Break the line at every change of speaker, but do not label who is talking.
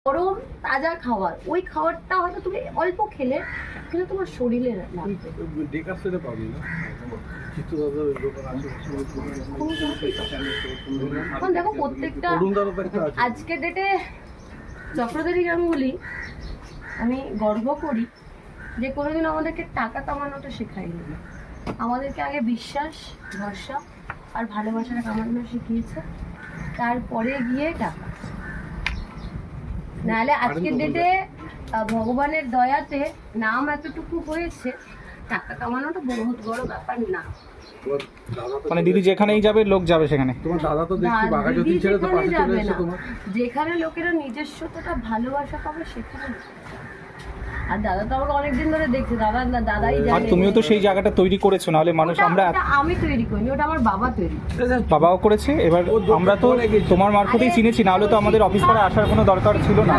গরম তাজা খাবার, ওই খাবারটা হয়তো তুমি অল্প খেলে কিন্তু তোমার শরীরে লাগবে। এখন দেখো প্রত্যেকটা আজকের ডেটে চক্রধারী গাঙ্গুলি, আমি গর্ব করি যে কোনোদিন আমাদেরকে টাকা কামানোটা শেখায়নি, আমাদেরকে আগে বিশ্বাস, ভরসা আর ভালোবাসাটা কামানো শিখিয়েছে, তারপরে গিয়ে টাকা। নাহলে আজকের ডেটে ভগবানের দয়াতে নাম এতটুকু হয়েছে, টাকা কামানোটা বহুত বড় ব্যাপার না।
মানে দিদি যেখানেই যাবে লোক যাবে সেখানে।
তোমার দাদা তো দেখছি বাঘাযতীন ছেড়ে তো পাশে চলে এসেছে তোমার।
যেখানে লোকেরা নিজস্বতাটা ভালোবাসা পাবে সেখানে। আর দাদা তো আমাকে অনেকদিন ধরে দেখছে, দাদাই জানে।
আর তুমিও তো সেই জায়গাটা তৈরি করেছো, নাহলে মানুষ আমরা
আমি তৈরি করিনি, ওটা আমার বাবা তৈরি।
বাবাও করেছে, এবার আমরা তো তোমার মারফতেই চিনেছি, নাহলে তো আমাদের অফিস পাড়ায় আসার কোনো দরকার ছিল না।